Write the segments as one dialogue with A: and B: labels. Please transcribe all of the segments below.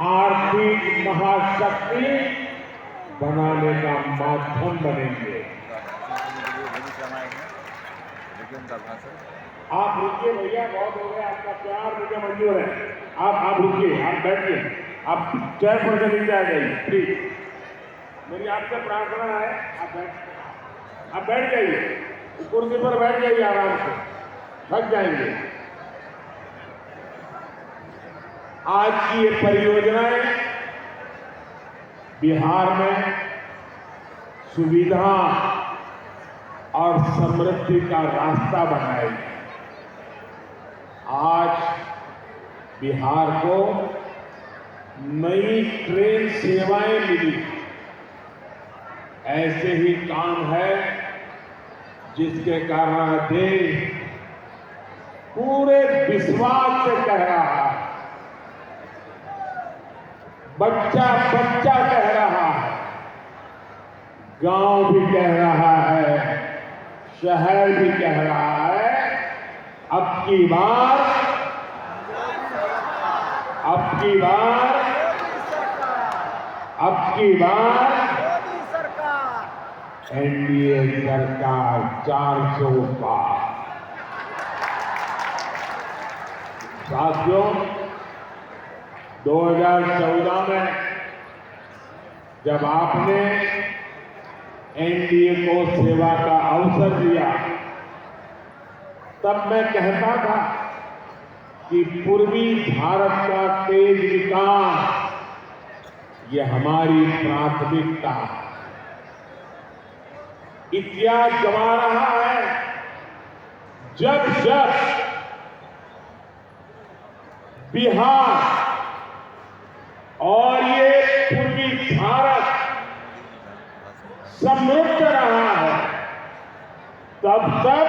A: आर्थिक महाशक्ति बनाने का माध्यम बनेंगे। आप रुकिए भैया, बहुत हो गया आपका प्यार, मुझे मंजूर है। आप रुकिए, आप बैठिए, आप चेयर पर से नीचे आ जाइए प्लीज। मेरी आपसे प्रार्थना है, आप बैठ जाइए, कुर्सी पर बैठ जाइए आराम से, थक जाएंगे। आज की ये परियोजनाएं बिहार में सुविधा और समृद्धि का रास्ता बनाएगी। आज बिहार को नई ट्रेन सेवाएं मिली। ऐसे ही काम है जिसके कारण देश पूरे विश्वास से कह रहा है, बच्चा बच्चा कह रहा है, गांव भी कह रहा है, शहर भी कह रहा है, अब की बार एनडीए सरकार 400 पार। साथियों, 2014 में जब आपने एनडीए को सेवा का अवसर दिया, तब मैं कहता था कि पूर्वी भारत का तेज विकास ये हमारी प्राथमिकता है। इतिहास गवा रहा है, जब जब बिहार और ये पूर्वी भारत समृद्ध रहा है, तब तक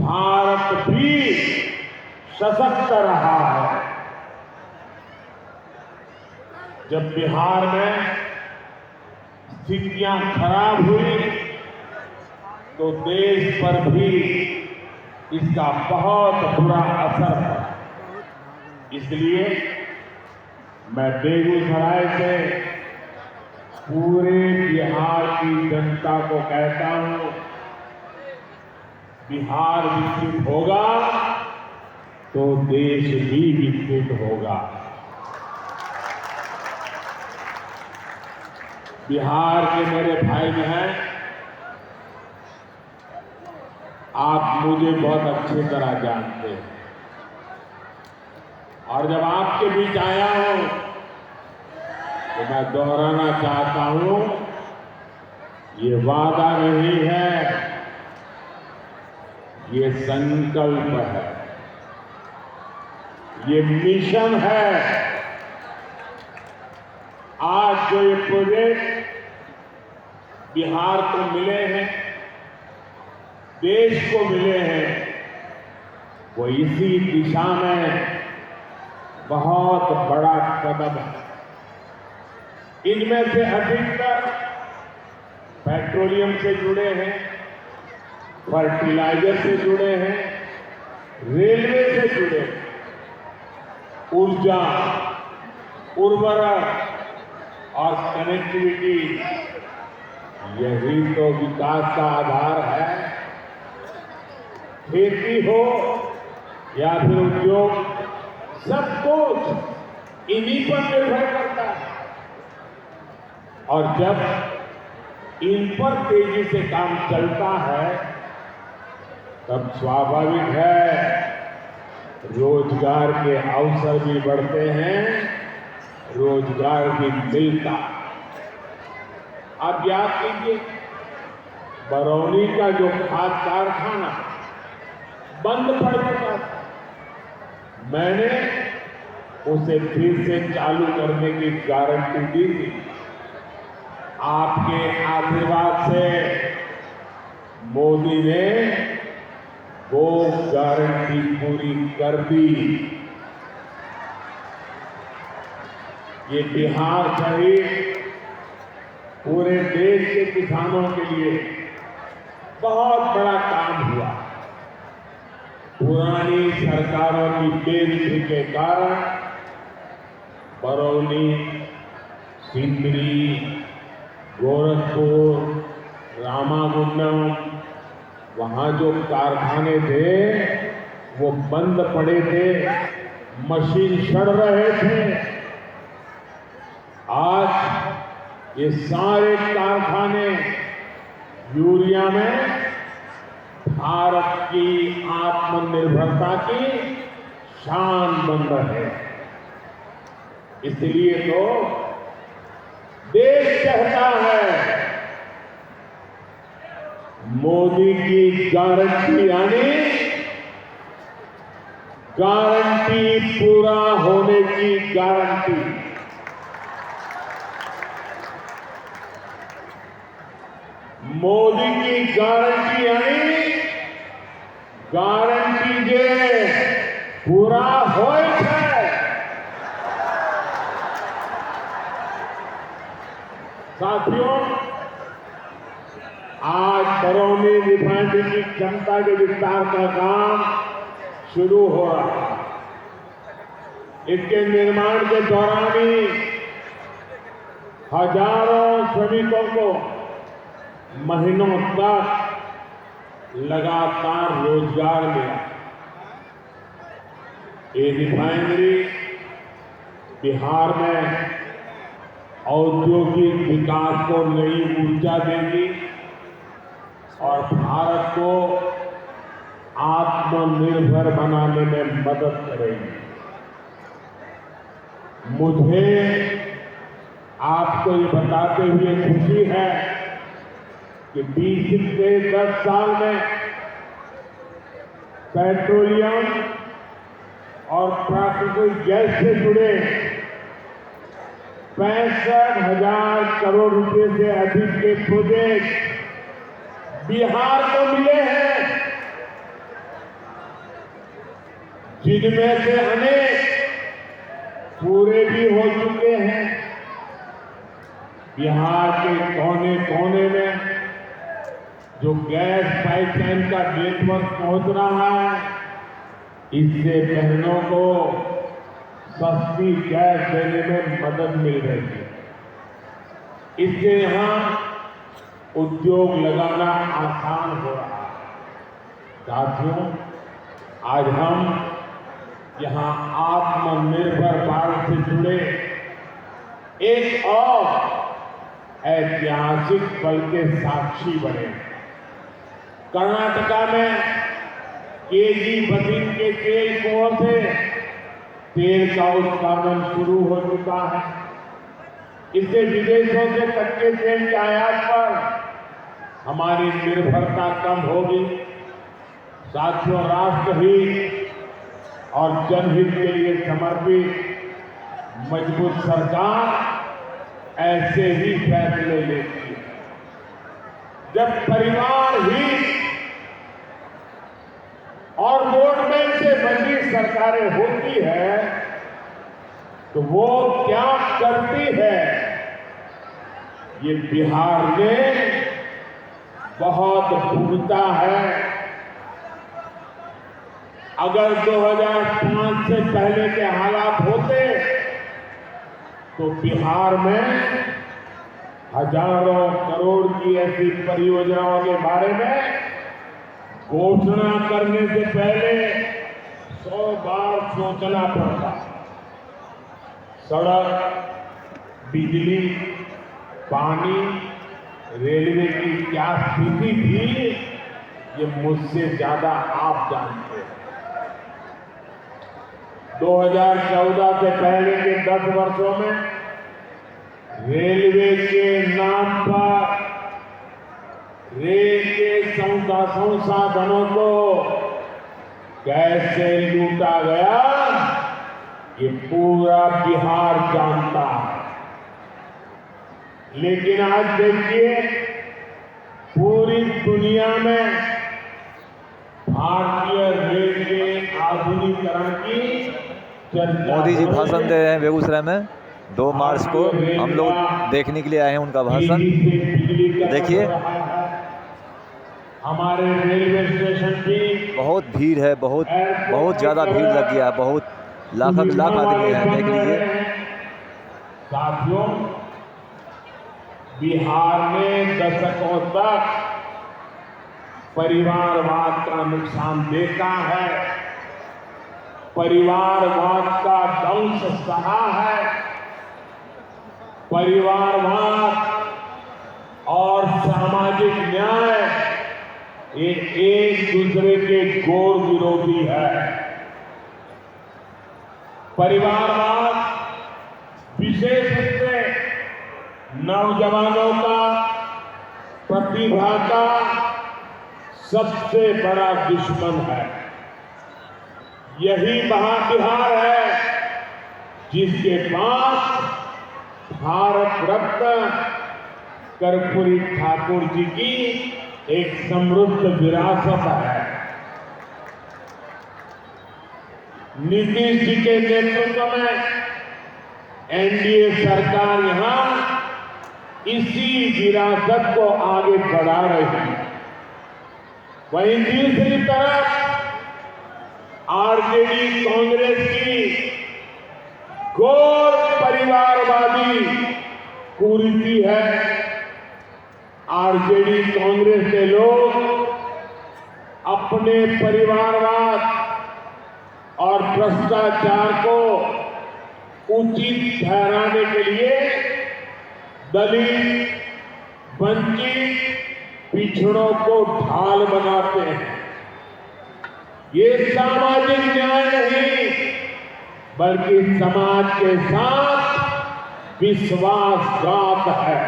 A: भारत भी सशक्त रहा है। जब बिहार में स्थितियां खराब हुई तो देश पर भी इसका बहुत बुरा असर पड़ा। इसलिए मैं बेगूसराय से पूरे बिहार की जनता को कहता हूं, बिहार विकसित होगा तो देश भी विकसित होगा। बिहार के मेरे भाई बहन, आप मुझे बहुत अच्छी तरह जानते हैं, और जब आपके बीच आया हूं तो मैं दोहराना चाहता हूं, ये वादा नहीं है, ये संकल्प है, ये मिशन है। आज जो ये प्रोजेक्ट बिहार को मिले हैं, देश को मिले हैं, वो इसी दिशा में बहुत बड़ा कदम है। इनमें से अधिकतर पेट्रोलियम से जुड़े हैं, फर्टिलाइजर से जुड़े हैं, रेलवे से जुड़े हैं, ऊर्जा, उर्वरक और कनेक्टिविटी, यही तो विकास का आधार है। खेती हो या फिर उद्योग, सब कुछ इन्हीं पर निर्भर करता है, और जब इन पर तेजी से काम चलता है तब स्वाभाविक है रोजगार के अवसर भी बढ़ते हैं, रोजगार भी मिलता। आप याद कीजिए, बरौनी का जो खाद कारखाना बंद पड़ चुका था, मैंने उसे फिर से चालू करने की गारंटी दी थी। आपके आशीर्वाद से मोदी ने वो गारंटी पूरी कर दी। ये बिहार सहित पूरे देश के किसानों के लिए बहुत बड़ा काम हुआ। पुरानी सरकारों की बेरुखी के कारण बरौनी, सिंदरी, गोरखपुर, रामागुंडम, वहाँ जो कारखाने थे वो बंद पड़े थे, मशीन सड़ रहे थे। आज ये सारे कारखाने यूरिया में भारत की आत्मनिर्भरता की शान बन रहे हैं। इसलिए तो देश कहता है मोदी की गारंटी यानी गारंटी पूरा होने की गारंटी। मोदी की गारंटी यानी गारंटी जे पूरा होय है। साथियों, आज बरौनी रिफाइनरी की क्षमता के विस्तार का काम शुरू हो रहा है। इसके निर्माण के दौरान ही हजारों श्रमिकों को महीनों तक लगातार रोजगार मिला। ये रिफाइनरी बिहार में औद्योगिक विकास को नई ऊर्जा देगी और भारत को आत्मनिर्भर बनाने में मदद करेगी। मुझे आपको ये बताते हुए खुशी है कि 20 से 10 साल में पेट्रोलियम और प्राकृतिक गैस से जुड़े 65,000 करोड़ रुपए से अधिक के प्रोजेक्ट बिहार को मिले हैं, जिनमें से अनेक पूरे भी हो चुके हैं। बिहार के कोने कोने में जो गैस पाइपलाइन का नेटवर्क पहुंच रहा है, इससे बहनों को सस्ती गैस देने में मदद मिल रही है। इससे यहां उद्योग लगाना आसान हो रहा है। साथियों, आज हम यहां आत्मनिर्भर भारत से जुड़े एक और ऐतिहासिक पल के साक्षी बने। कर्नाटका में केजी बसिन के तेल कुओं से तेल का उत्पादन शुरू हो चुका है। इससे विदेशों से कच्चे तेल के आयात पर हमारी निर्भरता कम होगी। साथियों, राष्ट्रहित और जनहित के लिए समर्पित मजबूत सरकार ऐसे ही फैसले लेती है। जब परिवार हित और वोटबैंक से बनी सरकारें होती है तो वो क्या करती है, ये बिहार ने बहुत भुगता है। अगर 2005 से पहले के हालात होते तो बिहार में हजारों करोड़ की ऐसी परियोजनाओं के बारे में घोषणा करने से पहले 100 बार सोचना पड़ता। सड़क, बिजली, पानी, रेलवे की क्या स्थिति थी, ये मुझसे ज्यादा आप जानते हैं। 2014 से पहले के 10 वर्षों में रेलवे के नाम पर रेल के संसाधनों को कैसे लूटा गया, ये पूरा बिहार जानता है। लेकिन आज देखिए, पूरी दुनिया में भारतीय रेल के आधुनिकीकरण की चर्चा।
B: मोदी जी भाषण दे रहे हैं बेगूसराय में 2 मार्च को। हम लोग देखने के लिए आए हैं उनका भाषण। देखिए,
A: हमारे रेलवे स्टेशन की
B: बहुत भीड़ है, बहुत ज़्यादा भीड़ लग गया। बहुत लाख आदमी हैं, देख लीजिए।
A: साथियों, बिहार में दशकों तक परिवारवाद का नुकसान देखा है, परिवारवाद का दंश सहा है। परिवारवाद और सामाजिक न्याय ये एक दूसरे के घोर विरोधी है। परिवारवाद विशेष रूप से नौजवानों का प्रतिभा का सबसे बड़ा दुश्मन है। यही बिहार है जिसके पास भारत रत्न कर्पूरी ठाकुर जी की एक समृद्ध विरासत है। नीतीश जी के नेतृत्व में एनडीए सरकार यहां इसी विरासत को आगे बढ़ा रही है। वहीं दूसरी तरफ आरजेडी कांग्रेस की घोर परिवारवादी कुरीति है। आरजेडी कांग्रेस के लोग अपने परिवारवाद और भ्रष्टाचार को उचित ठहराने के लिए दलित, वंचित, पिछड़ों को ढाल बनाते हैं। ये सामाजिक न्याय नहीं, बल्कि समाज के साथ विश्वासघात है।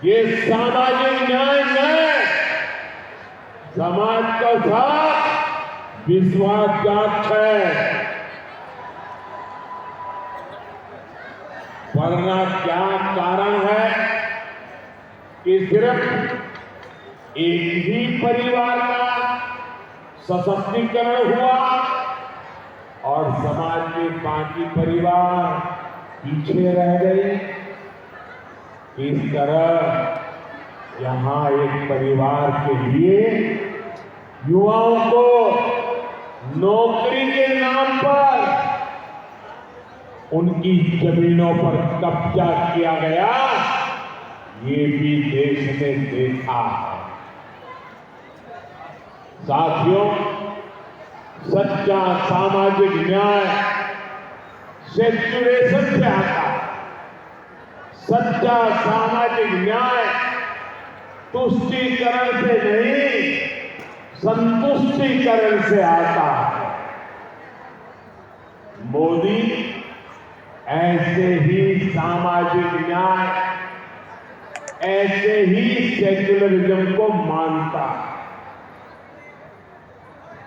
A: ये सामाजिक न्याय नहीं, समाज के साथ विश्वासघात है। वरना क्या कारण है कि सिर्फ एक ही परिवार का सशक्तिकरण हुआ और समाज के बाकी परिवार पीछे रह गए। इस तरह यहां एक परिवार के लिए युवाओं को नौकरी के नाम पर उनकी जमीनों पर कब्जा किया गया, ये भी देश ने देखा है। साथियों, सच्चा सामाजिक न्याय सेक्युलेशन से आता है। सच्चा सामाजिक न्याय तुष्टीकरण से नहीं, संतुष्टीकरण से आता है। मोदी ऐसे ही सामाजिक न्याय, ऐसे ही सेक्युलरिज्म को मानता है।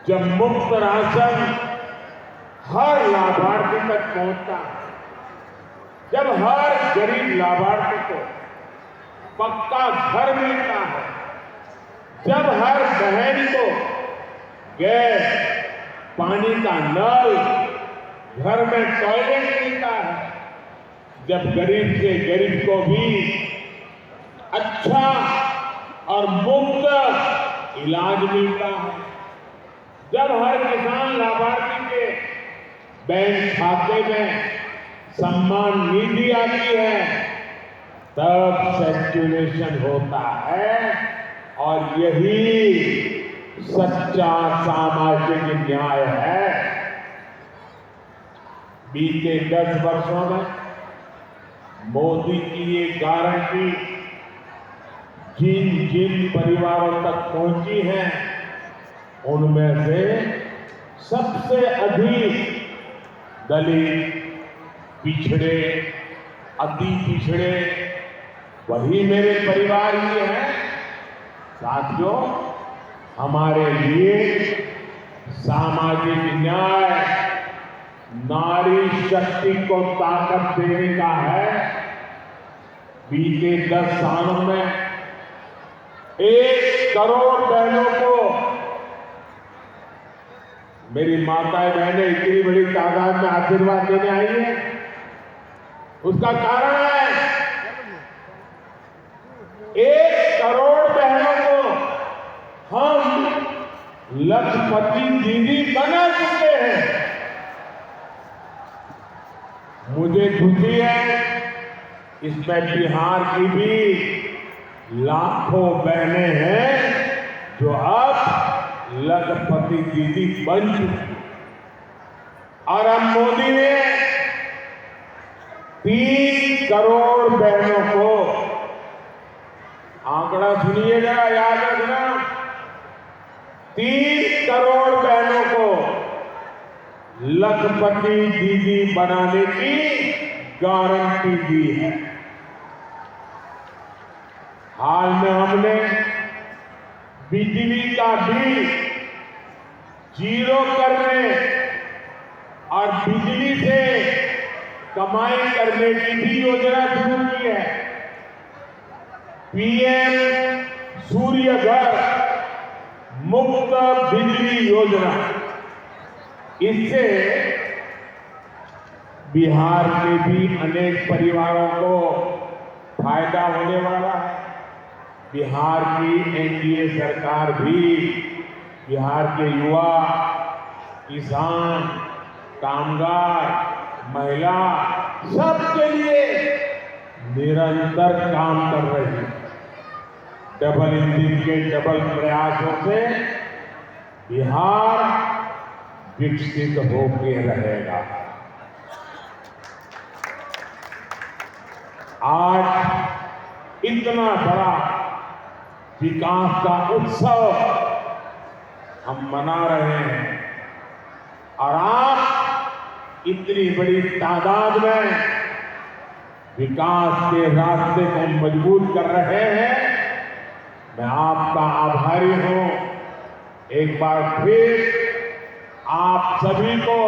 A: जब मुफ्त राशन हर लाभार्थी तक पहुंचता है, जब हर गरीब लाभार्थी को पक्का घर मिलता है, जब हर बहन को गैस, पानी का नल, घर में टॉयलेट मिलता है, जब गरीब से गरीब को भी अच्छा और मुफ्त इलाज मिलता है, जब हर किसान लाभार्थी के बैंक खाते में सम्मान निधि आती है, तब सेक्युलेशन होता है। और यही सच्चा सामाजिक न्याय है। बीते 10 वर्षों में मोदी की ये गारंटी जिन जिन परिवारों तक पहुंची है, उनमें से सबसे अधिक दलित, पिछड़े, अति पिछड़े वही मेरे परिवार ही हैं। साथियों, हमारे लिए सामाजिक न्याय नारी शक्ति को ताकत देने का है। बीते 10 सालों में 1 करोड़ बहनों को, मेरी माताएं बहनें इतनी बड़ी तादाद में आशीर्वाद देने आई है, उसका कारण है 1 करोड़ बहनों को हम लखपति दीदी बना चुके हैं। मुझे खुशी है इसमें बिहार की भी लाखों बहनें हैं जो अब लखपति दीदी बन चुकी। और अब मोदी ने 3 करोड़ बहनों को, आंकड़ा सुनिएगा, याद रखना, 3 करोड़ बहनों को लखपति दीदी बनाने की गारंटी दी है। हाल में हमने बिजली का बिल 0 करने और बिजली से कमाई करने की भी योजना शुरू की है। पीएम सूर्य घर मुफ्त बिजली योजना। इससे बिहार के भी अनेक परिवारों को फायदा होने वाला है। बिहार की एनडीए सरकार भी बिहार के युवा, किसान, कामगार, महिला सबके लिए निरंतर काम कर रही है। डबल इंजन के डबल प्रयासों से बिहार विकसित होकर रहेगा। आज इतना बड़ा विकास का उत्सव हम मना रहे हैं और आप इतनी बड़ी तादाद में विकास के रास्ते को मजबूत कर रहे हैं। मैं आपका आभारी हूं। एक बार फिर आप सभी को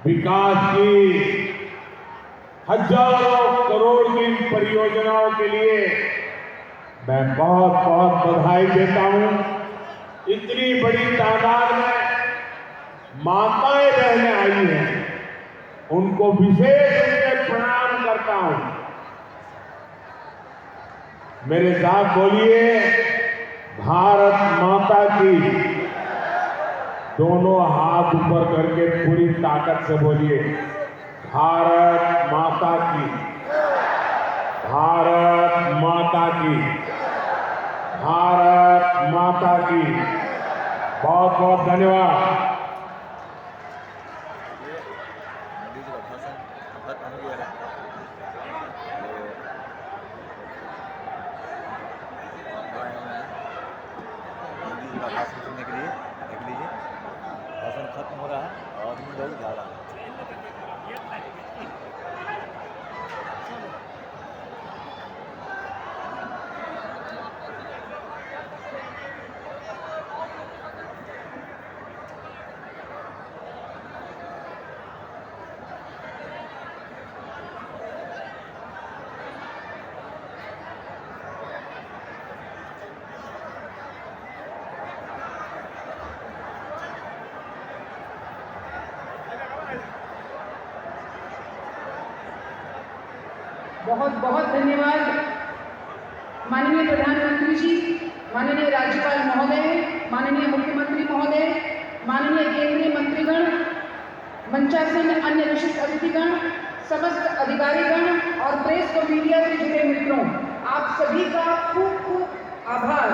A: विकास की हजारों करोड़ की परियोजनाओं के लिए मैं बहुत बहुत बधाई देता हूं। इतनी बड़ी तादाद में माताएं बहनें आई हैं, उनको विशेष रूप से प्रणाम करता हूं। मेरे साथ बोलिए, भारत माता की। दोनों हाथ ऊपर करके पूरी ताकत से बोलिए, भारत माता की, भारत माता की, भारत माता की। बहुत बहुत धन्यवाद।
B: भाषण सुनने के लिए देख लीजिए, भाषण खत्म हो रहा है और आदमी लोग जा रहा है।
C: बहुत बहुत धन्यवाद माननीय प्रधानमंत्री जी, माननीय राज्यपाल महोदय, माननीय मुख्यमंत्री महोदय, माननीय केंद्रीय मंत्रीगण, मंचासीन अन्य विशिष्ट अतिथिगण, समस्त अधिकारीगण और प्रेस व मीडिया से जुड़े मित्रों, आप सभी का खूब खूब आभार।